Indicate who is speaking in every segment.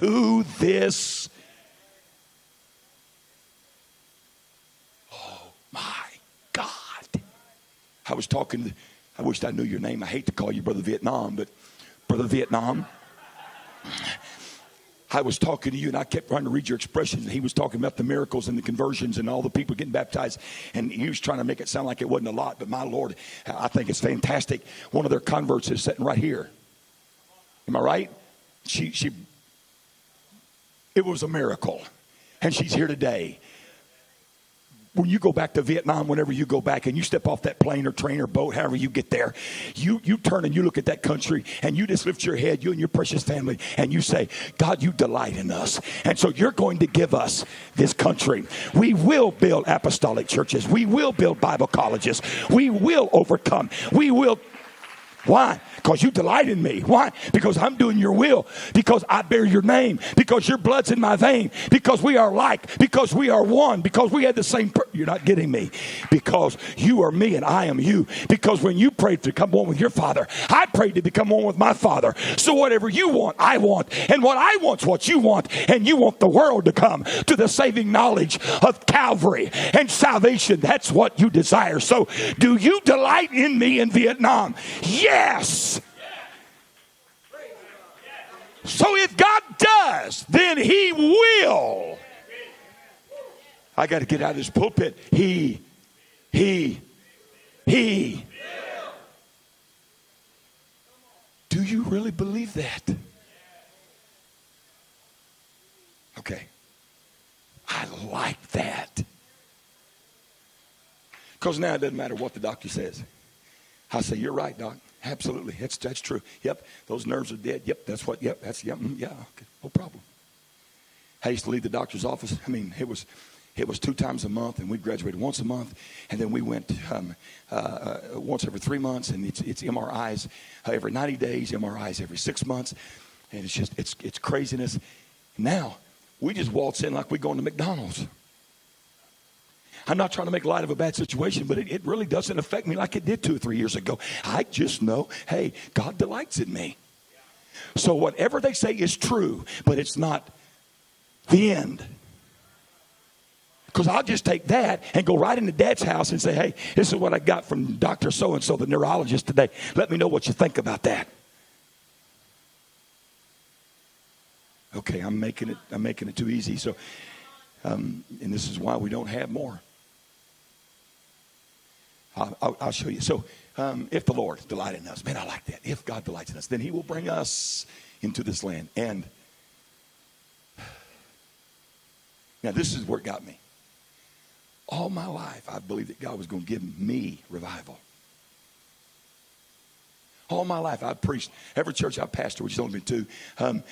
Speaker 1: to this. Oh my God. I was talking, I wished I knew your name. I hate to call you Brother Vietnam, but Brother Vietnam. I was talking to you, and I kept trying to read your expressions. He was talking about the miracles and the conversions and all the people getting baptized. And he was trying to make it sound like it wasn't a lot. But my Lord, I think it's fantastic. One of their converts is sitting right here. Am I right? It was a miracle. And she's here today. When you go back to Vietnam, whenever you go back and you step off that plane or train or boat, however you get there, you turn and you look at that country and you just lift your head, you and your precious family, and you say, God, you delight in us. And so you're going to give us this country. We will build apostolic churches. We will build Bible colleges. We will overcome. We will. Why? Because you delight in me. Why? Because I'm doing your will. Because I bear your name. Because your blood's in my vein. Because we are like. Because we are one. Because we had the same. You're not getting me. Because you are me and I am you. Because when you prayed to become one with your Father, I prayed to become one with my Father. So whatever you want, I want. And what I want's what you want. And you want the world to come to the saving knowledge of Calvary and salvation. That's what you desire. So do you delight in me in Vietnam? Yes. So if God does, then he will. I got to get out of this pulpit. He. Do you really believe that? Okay. I like that. Because now it doesn't matter what the doctor says. I say, you're right, doc. Absolutely. That's true. Yep. Those nerves are dead. Yep. That's what. Yep. That's, yep. Yeah. Okay. No problem. I used to leave the doctor's office. I mean, it was 2 times a month, and we graduated once a month, and then we went once every 3 months, and it's MRIs every 90 days, MRIs every 6 months, and it's just it's craziness. Now we just waltz in like we're going to McDonald's. I'm not trying to make light of a bad situation, but it really doesn't affect me like it did 2 or 3 years ago. I just know, hey, God delights in me. So whatever they say is true, but it's not the end. Because I'll just take that and go right into Dad's house and say, hey, this is what I got from Dr. So-and-so, the neurologist today. Let me know what you think about that. Okay, I'm making it too easy. So, and this is why we don't have more. I'll show you. So if the Lord delight in us, man, I like that. If God delights in us, then he will bring us into this land. And now this is where it got me. All my life, I believed that God was going to give me revival. All my life, I've preached. Every church I pastored, which has only been 2,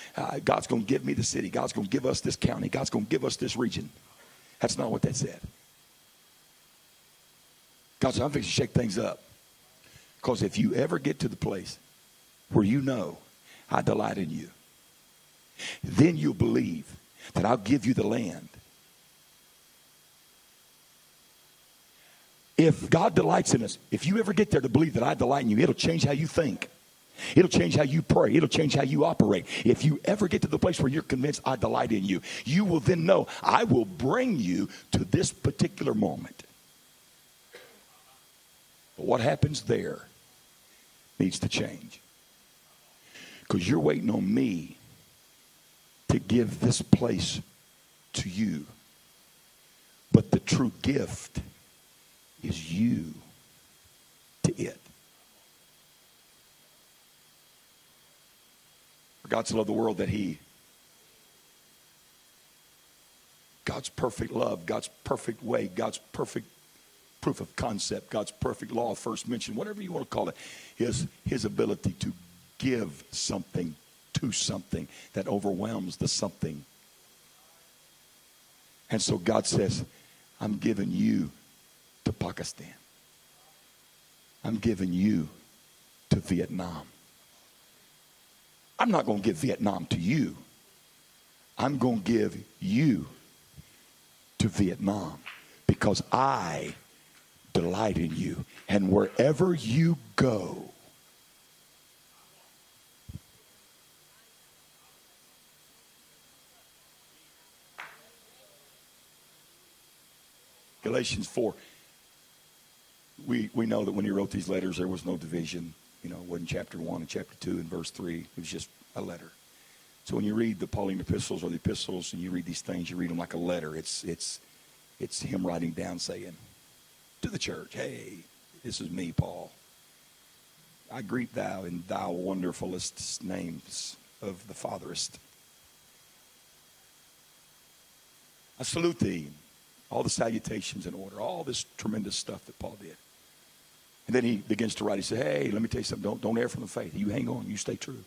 Speaker 1: God's going to give me the city. God's going to give us this county. God's going to give us this region. That's not what that said. God said, I'm fixing to shake things up. Because if you ever get to the place where you know I delight in you, then you'll believe that I'll give you the land. If God delights in us, if you ever get there to believe that I delight in you, it'll change how you think. It'll change how you pray. It'll change how you operate. If you ever get to the place where you're convinced I delight in you, you will then know I will bring you to this particular moment. But what happens there needs to change. Because you're waiting on me to give this place to you. But the true gift is you to it. For God so loved the world that God's perfect love, God's perfect way, God's perfect proof of concept, God's perfect law of first mention, whatever you want to call it, is his ability to give something to something that overwhelms the something. And so God says, I'm giving you to Pakistan. I'm giving you to Vietnam. I'm not going to give Vietnam to you. I'm going to give you to Vietnam because I delight in you. And wherever you go, Galatians 4. We know that when he wrote these letters, there was no division. You know, it wasn't chapter 1 and chapter 2 and verse 3. It was just a letter. So when you read the Pauline epistles or the epistles and you read these things, you read them like a letter. It's him writing down saying to the church, hey, this is me, Paul. I greet thou in thou wonderfulest names of the Fatherest. I salute thee. All the salutations in order. All this tremendous stuff that Paul did. And then he begins to write. He said, hey, let me tell you something. Don't err from the faith. You hang on. You stay true. You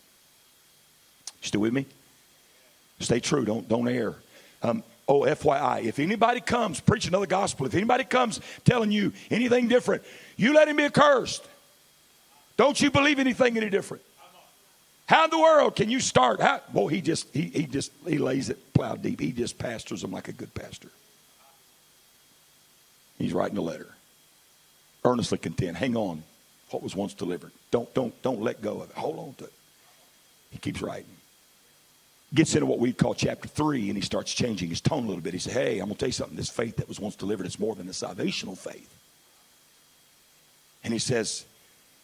Speaker 1: still with me? Stay true. Don't err. FYI, if anybody comes preaching another gospel, if anybody comes telling you anything different, you let him be accursed. Don't you believe anything any different. How in the world can you start? He lays it plow deep. He just pastors them like a good pastor. He's writing a letter. Earnestly contend. Hang on. What was once delivered. Don't let go of it. Hold on to it. He keeps writing. Gets into what we call chapter 3, and he starts changing his tone a little bit. He said, hey, I'm going to tell you something. This faith that was once delivered is more than a salvational faith. And he says,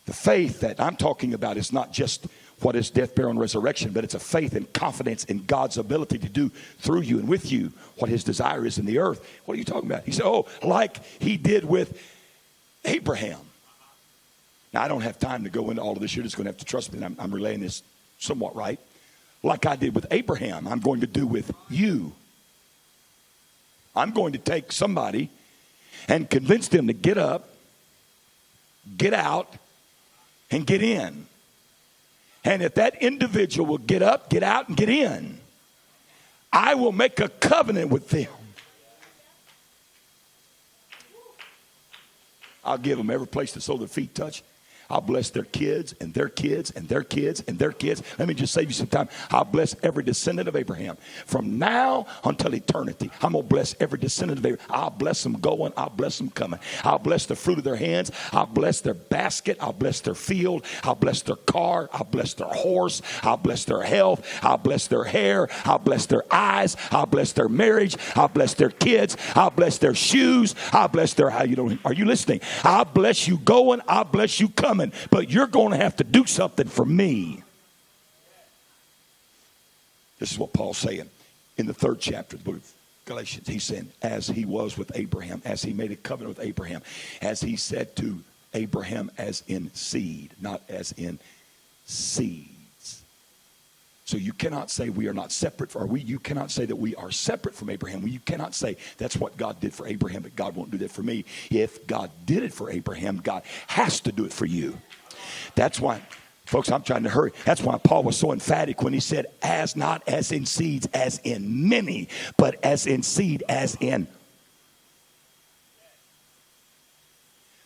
Speaker 1: the faith that I'm talking about is not just what is death, burial, and resurrection, but it's a faith and confidence in God's ability to do through you and with you what his desire is in the earth. What are you talking about? He said, like he did with Abraham. Now, I don't have time to go into all of this. You're just going to have to trust me. I'm relaying this somewhat right. Like I did with Abraham, I'm going to do with you. I'm going to take somebody and convince them to get up, get out, and get in. And if that individual will get up, get out, and get in, I will make a covenant with them. I'll give them every place the sole of their feet touch. I'll bless their kids and their kids and their kids and their kids. Let me just save you some time. I'll bless every descendant of Abraham. From now until eternity, I'm going to bless every descendant of Abraham. I'll bless them going. I'll bless them coming. I'll bless the fruit of their hands. I'll bless their basket. I'll bless their field. I'll bless their car. I'll bless their horse. I'll bless their health. I'll bless their hair. I'll bless their eyes. I'll bless their marriage. I'll bless their kids. I'll bless their shoes. I'll bless their, are you listening? I'll bless you going. I'll bless you coming. But you're going to have to do something for me. This is what Paul's saying in the 3rd chapter of the book of Galatians. He's saying, as he was with Abraham, as he made a covenant with Abraham, as he said to Abraham, as in seed, not as in seeds. So you cannot say we are not separate. You cannot say that we are separate from Abraham. You cannot say that's what God did for Abraham, but God won't do that for me. If God did it for Abraham, God has to do it for you. That's why, folks, I'm trying to hurry. That's why Paul was so emphatic when he said, as not as in seeds, as in many, but as in seed, as in.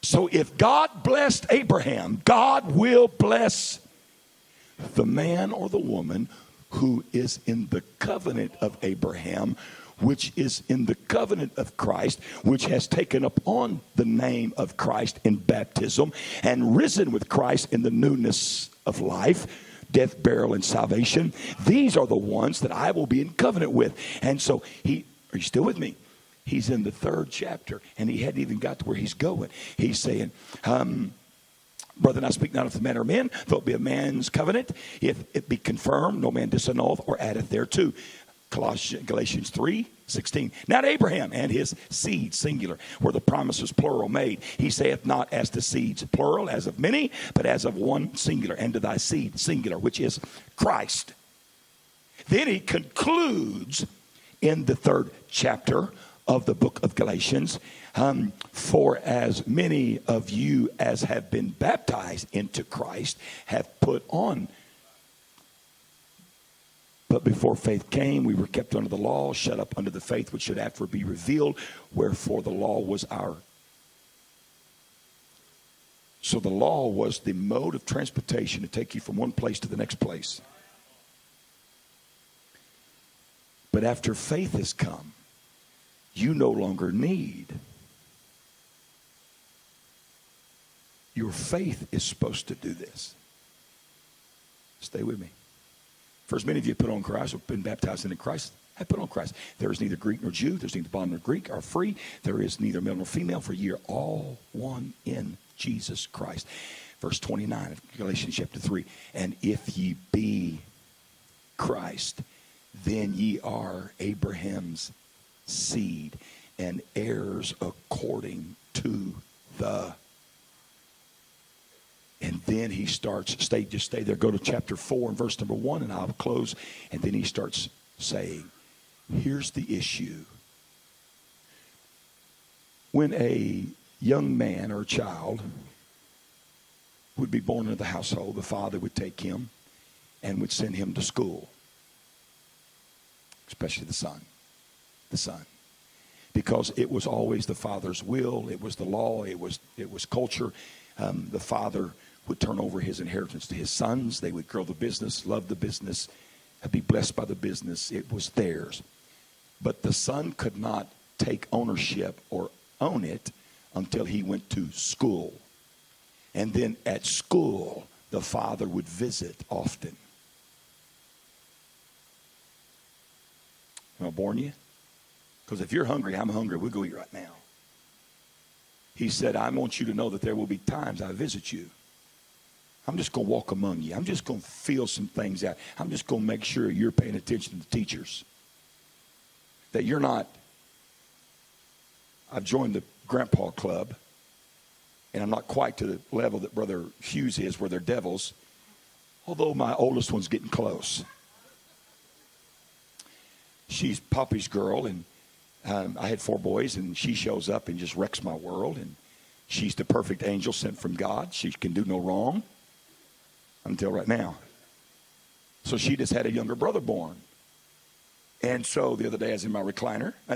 Speaker 1: So if God blessed Abraham, God will bless the man or the woman who is in the covenant of Abraham, which is in the covenant of Christ, which has taken upon the name of Christ in baptism and risen with Christ in the newness of life, death, burial, and salvation. These are the ones that I will be in covenant with. And so are you still with me? He's in the 3rd chapter, and he hadn't even got to where he's going. He's saying, brethren, I speak not of the manner of men, though it be a man's covenant, if it be confirmed, no man disannulleth or addeth thereto. Galatians 3:16. Not Abraham and his seed, singular, where the promise was plural made. He saith not as to seeds, plural, as of many, but as of one, singular, and to thy seed, singular, which is Christ. Then he concludes in the 3rd chapter of the book of Galatians, for as many of you as have been baptized into Christ have put on. But before faith came, we were kept under the law, shut up under the faith which should after be revealed, wherefore the law was our. So the law was the mode of transportation to take you from one place to the next place. But after faith has come, you no longer need. Your faith is supposed to do this. Stay with me. For as many of you put on Christ or been baptized into Christ I put on Christ. There is neither Greek nor Jew. There's neither bond nor Greek or free. There is neither male nor female, for ye are all one in Jesus Christ. Verse 29 of Galatians chapter 3. And if ye be Christ, then ye are Abraham's seed and heirs according to the. And then he starts, just stay there, go to chapter 4 and verse number 1, and I'll close. And then he starts saying, here's the issue. When a young man or a child would be born into the household, the father would take him and would send him to school, especially the son. Because it was always the father's will, it was the law, it was culture. The father would turn over his inheritance to his sons. They would grow the business, love the business, be blessed by the business. It was theirs. But the son could not take ownership or own it until he went to school. And then at school, the father would visit often. Am I boring you? Because if you're hungry, I'm hungry. We'll go eat right now. He said, I want you to know that there will be times I visit you. I'm just going to walk among you. I'm just going to feel some things out. I'm just going to make sure you're paying attention to the teachers. That you're not. I've joined the Grandpa Club, and I'm not quite to the level that Brother Hughes is, where they're devils, although my oldest one's getting close. She's Poppy's girl, and I had 4 boys, and she shows up and just wrecks my world. And she's the perfect angel sent from God. She can do no wrong until right now. So she just had a younger brother born. And so the other day I was in my recliner. Now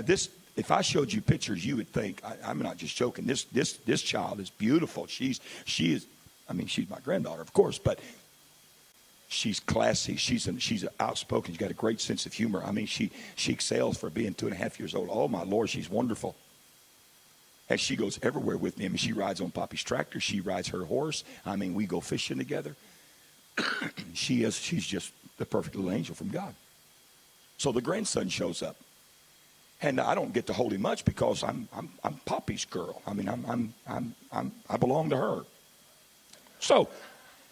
Speaker 1: if I showed you pictures, you would think, I'm not just joking. This child is beautiful. She's my granddaughter, of course, but she's classy. She's outspoken. She's got a great sense of humor. I mean, she excels for being 2.5 years old. Oh, my Lord, she's wonderful. And she goes everywhere with me. I mean, she rides on Poppy's tractor. She rides her horse. I mean, we go fishing together. She's just the perfect little angel from God. So the grandson shows up. And I don't get to hold him much because I'm Poppy's girl. I mean, I belong to her. So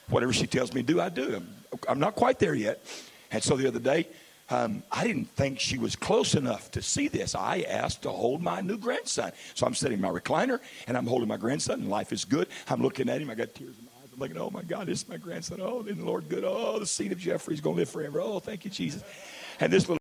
Speaker 1: whatever she tells me to do, I do. I'm not quite there yet. And so the other day, I didn't think she was close enough to see this. I asked to hold my new grandson. So I'm sitting in my recliner, and I'm holding my grandson, and life is good. I'm looking at him. I got tears in my eyes. I'm looking, oh, my God, this is my grandson. Oh, isn't the Lord good? Oh, the seed of Jeffrey is going to live forever. Oh, thank you, Jesus. And this little